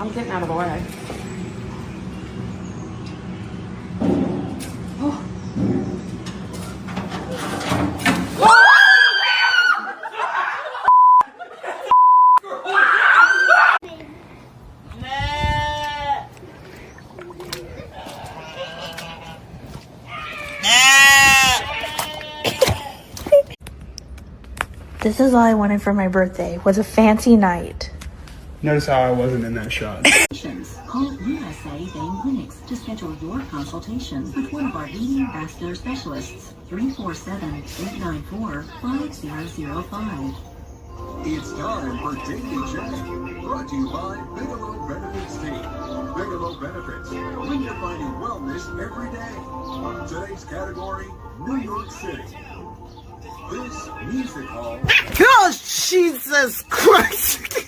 I'm getting out of the way. Oh. This is all I wanted for my birthday, was a fancy night. Notice how I wasn't in that shot. Call USA Vein Clinics to schedule your consultation with one of our leading vascular specialists. 347-894-5005. It's time for Daily Check, brought to you by Bigelow Benefits Team. Bigelow Benefits, redefining wellness every day. Today's category, New York City. This music hall. Oh, Jesus Christ!